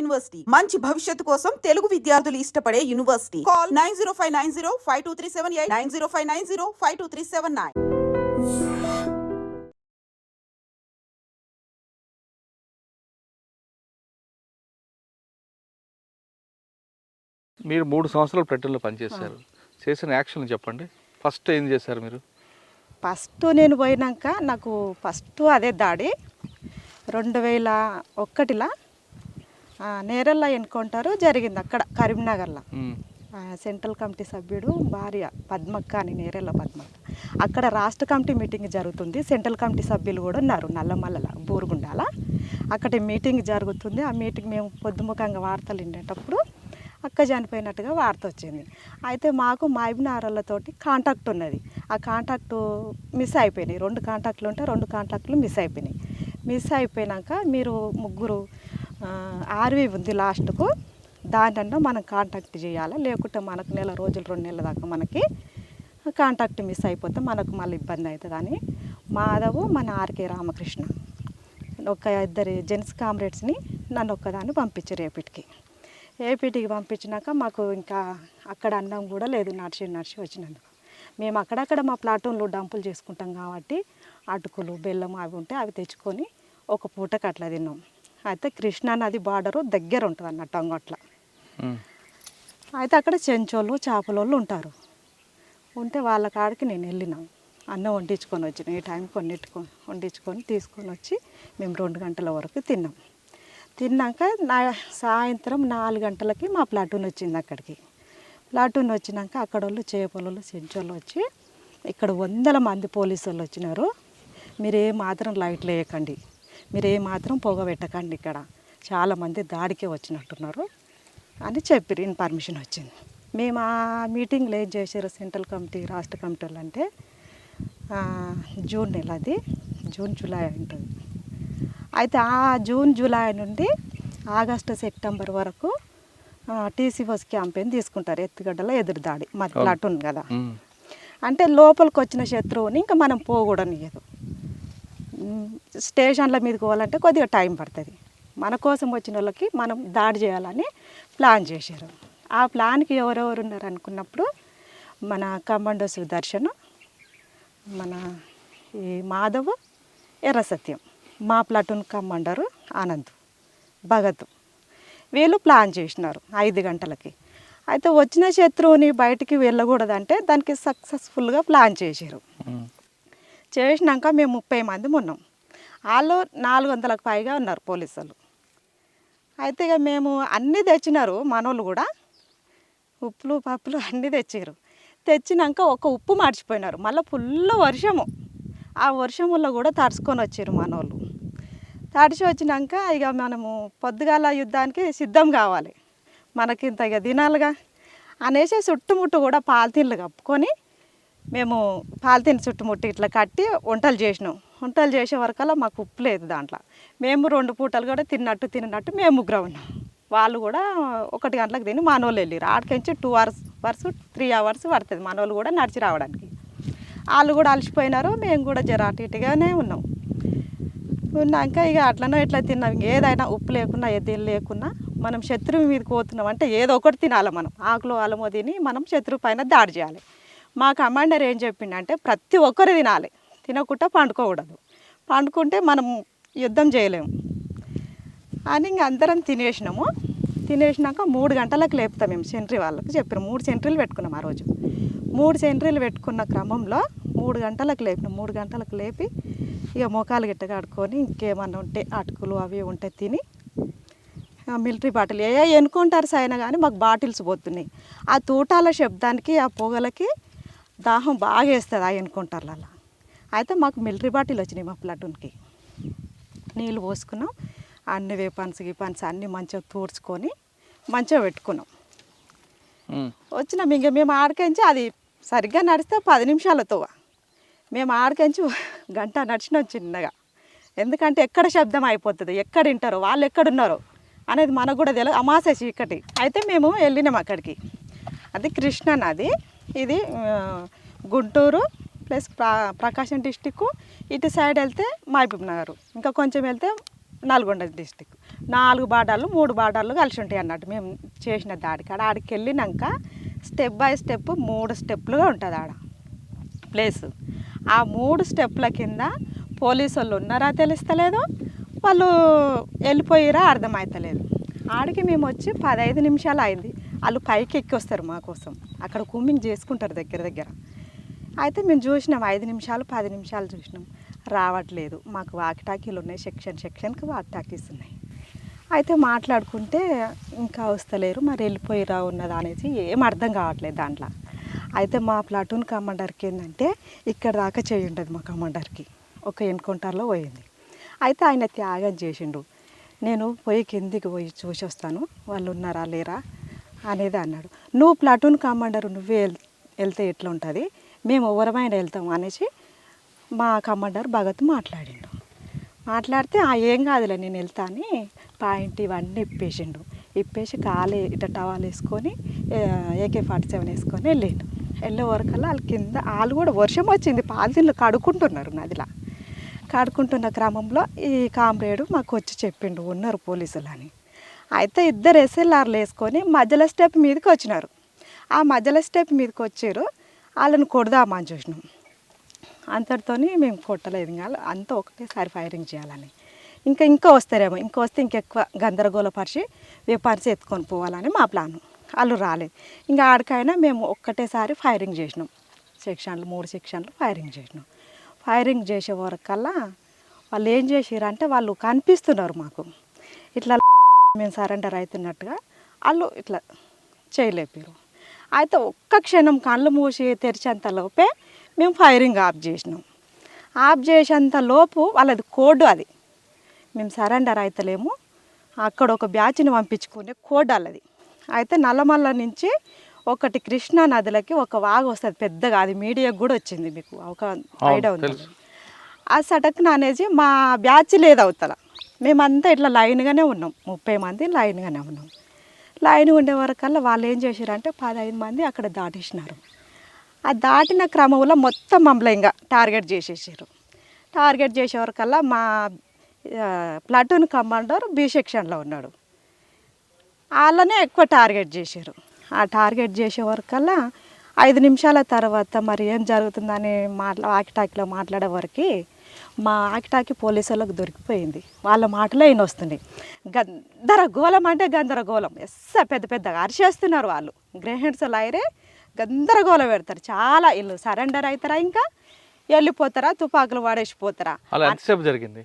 University మంచి భవిష్యత్తు కోసం తెలుగు విద్యార్థులు ఇష్టపడే యూనివర్సిటీ. కాల్ 9059052378 9059052379. మీరు 3 సంవత్సరాలు ప్రెటర్లో పనిచేశారు. చేసిన యాక్షన్ చెప్పండి. ఫస్ట్ ఏం చేశారు మీరు? ఫస్ట్ నేను పోయినాక నాకు ఫస్ట్ అదే దాడి 2001లో నేరల్లా ఎన్కౌంటర్ జరిగింది అక్కడ కరీంనగర్లో. సెంట్రల్ కమిటీ సభ్యుడు భార్య పద్మక్క అని, నేరెళ్ళ పద్మక్క. అక్కడ రాష్ట్ర కమిటీ మీటింగ్ జరుగుతుంది. సెంట్రల్ కమిటీ సభ్యులు కూడా ఉన్నారు నల్లమల్లల బూరుగుండాల. అక్కడ మీటింగ్ జరుగుతుంది. ఆ మీటింగ్ మేము పొద్దుముఖంగా వార్తలు వినేటప్పుడు అక్క చనిపోయినట్టుగా వార్త వచ్చింది. అయితే మాకు మాయబినారాలతోటి కాంటాక్ట్ ఉన్నది. ఆ కాంటాక్టు మిస్ అయిపోయినాయి. 2 కాంటాక్ట్లు ఉంటే 2 కాంటాక్ట్లు మిస్ అయిపోయినాయి. మిస్ అయిపోయినాక మీరు ముగ్గురు ఆర్వీ ఉంది లాస్ట్కు, దాంట్లో మనం కాంటాక్ట్ చేయాలి. లేకుంటే మనకు నెల రోజులు 2 నెలల దాకా మనకి కాంటాక్ట్ మిస్ అయిపోతే మనకు మళ్ళీ ఇబ్బంది అవుతుంది అని మాధవ్ మన ఆర్కే రామకృష్ణ ఒక 2 జెంట్స్ కామ్రేడ్స్ని నన్ను ఒక్కదాన్ని పంపించారు ఏపీటీకి పంపించినాక మాకు ఇంకా అక్కడ అన్నం కూడా లేదు. నడిచి వచ్చినందుకు మేము అక్కడక్కడ మా ప్లాటూన్లో డంపులు చేసుకుంటాం కాబట్టి అటుకులు బెల్లం అవి ఉంటే అవి తెచ్చుకొని ఒక పూటకు అట్లా తిన్నాం. అయితే కృష్ణా నది బార్డరు దగ్గర ఉంటుంది అన్నట్టు అంగట్ల. అయితే అక్కడ చెంచోళ్ళు చేపలోళ్ళు ఉంటారు. ఉంటే వాళ్ళ కాడికి నేను వెళ్ళినాం. అన్నం వండించుకొని వచ్చిన ఈ టైంకి వండించుకొని తీసుకొని వచ్చి మేము 2 గంటల వరకు తిన్నాం. తిన్నాక సాయంత్రం 4 గంటలకి మా ప్లాటూన్ వచ్చింది అక్కడికి. ప్లాటూన్ వచ్చినాక అక్కడ వాళ్ళు చేపలు చెంచోళ్ళు వచ్చి ఇక్కడ 100 మంది పోలీసు వాళ్ళు వచ్చినారు. మీరు ఏ మాత్రం లైట్లు వేయకండి, మీరు ఏ మాత్రం పొగ పెట్టకండి, ఇక్కడ చాలామంది దాడికే వచ్చినట్టున్నారు అని చెప్పి ఇన్ఫర్మేషన్ వచ్చింది. మేము ఆ మీటింగ్లో ఏం చేశారు సెంట్రల్ కమిటీ రాష్ట్ర కమిటీ వాళ్ళు అంటే జూన్ నెల, అది జూన్ జూలై ఉంటుంది. అయితే ఆ జూన్ జూలై నుండి ఆగస్టు సెప్టెంబర్ వరకు టీసీఓస్ క్యాంపెయిన్ తీసుకుంటారు. ఎత్తుగడ్డలో ఎదురు దాడి మా ప్లాటూన్ కదా, అంటే లోపలికి వచ్చిన శత్రువుని ఇంకా మనం పోకూడనియదు. స్టేషన్ల మీదకి పోవాలంటే కొద్దిగా టైం పడుతుంది. మన కోసం వచ్చిన వాళ్ళకి మనం దాడి చేయాలని ప్లాన్ చేశారు. ఆ ప్లాన్కి ఎవరెవరు ఉన్నారు అనుకున్నప్పుడు మన కమాండో సుదర్శన్, మన ఈ మాధవ్, ఎర్ర సత్యం, మా ప్లాటూన్ కమాండరు ఆనంద్, భగత్, వీళ్ళు ప్లాన్ చేసినారు 5 గంటలకి. అయితే వచ్చిన శత్రువుని బయటికి వెళ్ళకూడదంటే దానికి సక్సెస్ఫుల్గా ప్లాన్ చేశారు. చేసినాక మేము 30 మంది ఉన్నాం. వాళ్ళు 400కు పైగా ఉన్నారు పోలీసులు. అయితే ఇక మేము అన్నీ తెచ్చినారు, మనోళ్ళు కూడా ఉప్పులు పప్పులు అన్నీ తెచ్చారు. తెచ్చినాక ఒక ఉప్పు మర్చిపోయినారు. మళ్ళీ ఫుల్ వర్షము, ఆ వర్షంలో కూడా తడుచుకొని వచ్చారు మనోళ్ళు. తడిచి వచ్చినాక ఇక మనము పొద్దుగాల యుద్ధానికి సిద్ధం కావాలి, మనకింత ఇక తినాలిగా అనేసి చుట్టుముట్టు కూడా పాలిథీన్లు కప్పుకొని మేము పాలిథీన్ చుట్టుముట్టు ఇట్లా కట్టి వంటలు చేసినాం. వంటలు చేసే వరకల్లా మాకు ఉప్పు లేదు దాంట్లో. మేము 2 పూటలు కూడా తిన్నట్టు మేము ముగ్గురు ఉన్నాం. వాళ్ళు కూడా 1 గంటలకు తిని మనోళ్ళు వెళ్ళారు. ఆడికించి 2 అవర్స్ 3 అవర్స్ పడుతుంది మనోళ్ళు కూడా నడిచి రావడానికి. వాళ్ళు కూడా అలసిపోయినారు, మేము కూడా జర అటు ఇటుగానే ఉన్నాం. ఉన్నాక ఇక అట్లనో ఇట్లా తిన్నాం. ఏదైనా ఉప్పు లేకున్నా ఏది లేకున్నా మనం శత్రువు మీదకి పోతున్నాం అంటే ఏదో ఒకటి తినాలి. మనం ఆకులు అలమో తిని మనం శత్రువు పైన దాడి చేయాలి. మా కమాండర్ ఏం చెప్పిండంటే ప్రతి ఒక్కరు తినాలి, తినకుండా పండుకోకూడదు, పండుకుంటే మనం యుద్ధం చేయలేము అని ఇంక అందరం తినేసినాము. తినేసినాక 3 గంటలకు లేపుతాం మేము సెంట్రీ వాళ్ళకి చెప్పారు. 3 సెంట్రీలు పెట్టుకున్నాం ఆ రోజు. 3 సెంట్రీలు పెట్టుకున్న క్రమంలో 3 గంటలకు లేపినాం. 3 గంటలకు లేపి ఇక మోకాలు గిట్ట కడుక్కొని ఇంకేమన్నా ఉంటే అటుకులు అవి ఉంటే తిని మిలిటరీ బాటిల్ ఎన్నుకుంటారు సైనా కానీ మాకు బాటిల్స్ పోతున్నాయి. ఆ తూటాల శబ్దానికి ఆ పొగలకి దాహం బాగా వేస్తుంది ఆ ఎన్నుకుంటారులలో. అయితే మాకు మిలిటరీ బాటిల్ వచ్చినాయి మా ప్లాటూన్కి. నీళ్ళు పోసుకున్నాం, అన్ని వేపన్స్ గిపన్స్ అన్నీ మంచిగా తూడ్చుకొని మంచిగా పెట్టుకున్నాం. వచ్చినాం ఇంక మేము ఆడికించి అది సరిగ్గా నడిస్తే 10 నిమిషాలతో మేము ఆడికించి గంట నడిచినాం చిన్నగా. ఎందుకంటే ఎక్కడ శబ్దం అయిపోతుంది, ఎక్కడ వింటారో వాళ్ళు ఎక్కడున్నారో అనేది మనకు కూడా తెలియదు. అమాస చీకటి. అయితే మేము వెళ్ళినాం అక్కడికి. అది కృష్ణా నది, ఇది గుంటూరు ప్లస్ ప్రకాశం డిస్టిక్. ఇటు సైడ్ వెళ్తే మహబూబ్ నగర్, ఇంకా కొంచెం వెళ్తే నల్గొండ డిస్టిక్. 4 బార్డర్లు 3 బార్డర్లు కలిసి ఉంటాయి అన్నట్టు మేము చేసిన దాడికి. ఆడికి వెళ్ళినాక స్టెప్ బై స్టెప్ 3 స్టెప్లుగా ఉంటుంది ఆడ ప్లేసు. ఆ 3 స్టెప్ల కింద పోలీసు వాళ్ళు ఉన్నారా తెలుస్తలేదు, వాళ్ళు వెళ్ళిపోయిరా అర్థమవుతలేదు. ఆడికి మేము వచ్చి 15 నిమిషాలు అయింది. వాళ్ళు పైకి ఎక్కి వస్తారు మా కోసం, అక్కడ కూమింగ్ చేసుకుంటారు దగ్గర దగ్గర. అయితే మేము చూసినాం 5 నిమిషాలు 10 నిమిషాలు చూసినాం, రావట్లేదు. మాకు వాకిటాకీలు ఉన్నాయి, సెక్షన్కి వాకిటాకీస్ ఉన్నాయి. అయితే మాట్లాడుకుంటే ఇంకా వస్తలేరు, మరి వెళ్ళిపోయిరా ఉన్నదా అనేసి ఏం అర్థం కావట్లేదు దాంట్లో. అయితే మా ప్లాటూన్ కమాండర్కి ఏంటంటే ఇక్కడ దాకా చేయి ఉంటుంది మా కమాండర్కి, ఒక ఎన్కౌంటర్లో పోయింది. అయితే ఆయన త్యాగం చేసిండు. నేను పోయి కిందికి పోయి చూసి వస్తాను వాళ్ళు ఉన్నారా లేరా అనేది అన్నాడు. నువ్వు ప్లాటూన్ కమాండర్ నువ్వే వెళ్తే ఎట్లా ఉంటుంది, మేము ఎవరమైనా వెళ్తాం అనేసి మా కమాండర్ భగత్ మాట్లాడిండు. మాట్లాడితే ఏం కాదులే నేను వెళ్తా అని పాయింట్ ఇవన్నీ ఇప్పేసిండు. ఇప్పేసి కాలే ఇట్లా టవాల్ వేసుకొని AK-47 వేసుకొని వెళ్ళిండు. వెళ్ళే వరకల్లా వాళ్ళ కింద వాళ్ళు కూడా వర్షం వచ్చింది, పాలిథిన్లు కడుక్కుంటున్నారు నదిలా. కడుక్కుంటున్న క్రమంలో ఈ కామ్రేడు మాకు వచ్చి చెప్పిండు ఉన్నారు పోలీసులు అని. అయితే 2 SLRలు వేసుకొని మధ్యలో స్టెప్ మీదకి వచ్చినారు. ఆ మధ్యలో స్టెప్ మీదకి వచ్చారు, వాళ్ళని కొడదామని చూసినాం. అంతటితో మేము కొట్టలేదు, ఇంకా అంతా ఒకటేసారి ఫైరింగ్ చేయాలని. ఇంకా వస్తారేమో, వస్తే ఇంకెక్కువ గందరగోళపరిచి వెపన్స్ ఎత్తుకొని పోవాలని మా ప్లాను. వాళ్ళు రాలేదు. ఇంకా ఆడికైనా మేము ఒక్కటేసారి ఫైరింగ్ చేసినాం. 3 సెక్షన్లు ఫైరింగ్ చేసినాం. ఫైరింగ్ చేసే వరకల్లా వాళ్ళు ఏం చేసిరంటే వాళ్ళు కనిపిస్తున్నారు మాకు, ఇట్లా మేము సరెండర్ అవుతున్నట్టుగా వాళ్ళు ఇట్లా చేయలేపారు. అయితే ఒక్క క్షణం కళ్ళు మూసి తెరిచేంత లోపే మేము ఫైరింగ్ ఆఫ్ చేసినాం. ఆఫ్ చేసేంత లోపు వాళ్ళది కోడ్, అది మేము సరెండర్ అవుతలేము, అక్కడ ఒక బ్యాచ్ని పంపించుకునే కోడ్ వాళ్ళది. అయితే నల్లమల్ల నుంచి ఒకటి కృష్ణా నదులకి ఒక వాగు వస్తుంది పెద్దగా, అది మీడియాకు కూడా వచ్చింది, మీకు ఒక ఐడియా ఉంది. ఆ సటక్న అనేది మా బ్యాచ్ లేదు అవతల, మేమంతా ఇట్లా లైన్గానే ఉన్నాం, 30 మంది లైన్గానే ఉన్నాం. లైన్ ఉండే వరకల్లా వాళ్ళు ఏం చేశారంటే 15 మంది అక్కడ దాటేసినారు. ఆ దాటిన క్రమంలో మొత్తం మమ్మల్ని ఇంకా టార్గెట్ చేసేసారు. టార్గెట్ చేసే వరకల్లా మా ప్లాటూన్ కమాండర్ B సెక్షన్లో ఉన్నాడు, వాళ్ళనే ఎక్కువ టార్గెట్ చేశారు. ఆ టార్గెట్ చేసే వరకల్లా 5 నిమిషాల తర్వాత మరి ఏం జరుగుతుందని వాకిటాకీలో మాట్లాడే వరకు మా ఆకిటాకి పోలీసు వాళ్ళకి దొరికిపోయింది. వాళ్ళ మాటలే ఈయన వస్తుంది. గందరగోళం అంటే గందరగోళం, పెద్ద పెద్దగా అరిచేస్తున్నారు వాళ్ళు. గ్రేహెడ్స్ లైరే గందరగోళం పెడతారు చాలా. వీళ్ళు సరెండర్ అవుతారా ఇంకా వెళ్ళిపోతారా, తుపాకులు వాడేసిపోతారా. జరిగింది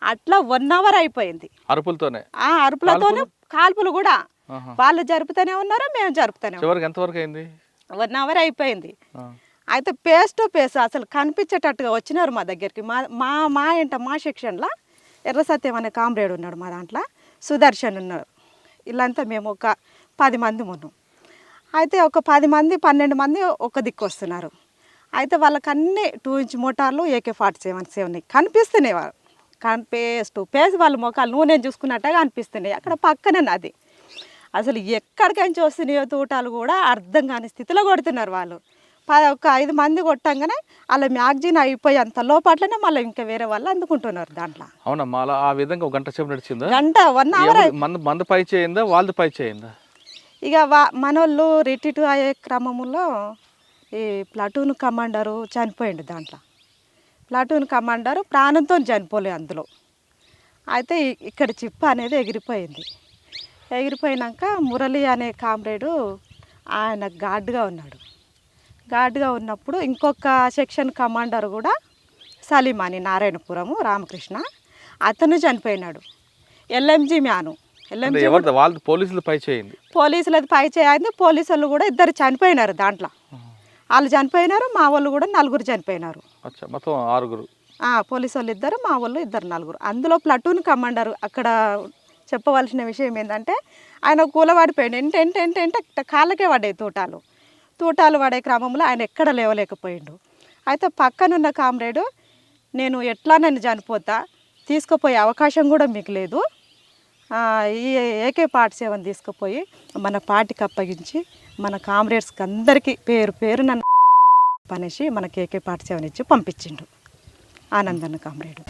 అట్లా 1 అవర్ అయిపోయింది. అరుపులతోనే కాల్పులు కూడా వాళ్ళు జరుపుతూనే ఉన్నారు, మేము జరుపుతూనే. ఎంతవరకు అయింది? 1 అవర్ అయిపోయింది. అయితే ఫేస్ టు ఫేస్ అసలు కనిపించేటట్టుగా వచ్చినారు మా దగ్గరికి. మా సెక్షన్లో ఎర్ర సత్యం అనే కామ్రేడ్ ఉన్నాడు, మా దాంట్లో సుదర్శన్ ఉన్నారు. వీళ్ళంతా మేము ఒక 10 మంది ఉన్నాం. అయితే ఒక 10 మంది 12 మంది ఒక దిక్కు వస్తున్నారు. అయితే వాళ్ళకన్నీ 2 ఇంచ్ మోటార్లు AK-47 కనిపిస్తున్నాయి. వాళ్ళు ఫేస్ టు ఫేస్ వాళ్ళ మొక్కలు నేను చూసుకున్నట్టుగా అనిపిస్తున్నాయి. అక్కడ పక్కనే నది, అసలు ఎక్కడికైనా వస్తున్నాయో తూటాలు కూడా అర్థం కాని స్థితిలో కొడుతున్నారు వాళ్ళు. ఒక 5 మంది కొట్టంగానే వాళ్ళ మ్యాగజైన్ అయిపోయి అంత లోపట్లనే మళ్ళీ ఇంకా వేరే వాళ్ళు అందుకుంటున్నారు దాంట్లో. అవునా, మళ్ళీ ఆ విధంగా 1 గంట సేపు నడిచిందా? గంట 1 అవర్. మంద పై చేయిందా, వాళ్ళది పై చేయిందా? ఇక మనోళ్ళు రిట్రీట్ అయ్యే క్రమంలో ఈ ప్లాటూన్ కమాండరు చనిపోయిండు. దాంట్లో ప్లాటూన్ కమాండరు ప్రాణంతో చనిపోలే అందులో. అయితే ఇక్కడ చిప్ప అనేది ఎగిరిపోయింది. ఎగిరిపోయినాక మురళి అనే కామ్రేడు ఆయన గార్డ్గా ఉన్నాడు. గార్డ్గా ఉన్నప్పుడు ఇంకొక సెక్షన్ కమాండర్ కూడా సలీం అని నారాయణపురము రామకృష్ణ, అతను చనిపోయినాడు. LMG మ్యాను, పోలీసులది పై చేయింది. పోలీసులది పై చేయింది. పోలీసులు కూడా 2 చనిపోయినారు దాంట్లో. వాళ్ళు చనిపోయినారు, మా వాళ్ళు కూడా 4 చనిపోయినారు. మొత్తం 6. పోలీసు వాళ్ళు 2, మా వాళ్ళు 2, 4. అందులో ప్లాటూన్ కమాండర్ అక్కడ చెప్పవలసిన విషయం ఏంటంటే ఆయన కూలవాడిపోయాడు. ఎంట కాళ్ళకే పడ్డాయి తూటాలు పడే క్రమంలో ఆయన ఎక్కడ లేవలేకపోయిండు. అయితే పక్కనున్న కామ్రేడు నేను ఎట్లా నన్ను చనిపోతా, తీసుకుపోయే అవకాశం కూడా మీకు లేదు, ఈ AK-47 తీసుకుపోయి మన పార్టీకి అప్పగించి మన కామ్రేడ్స్కి అందరికీ పేరు నన్ను అనేసి మనకి AK-47 ఇచ్చి పంపించిండు ఆనందన్న కామ్రేడు.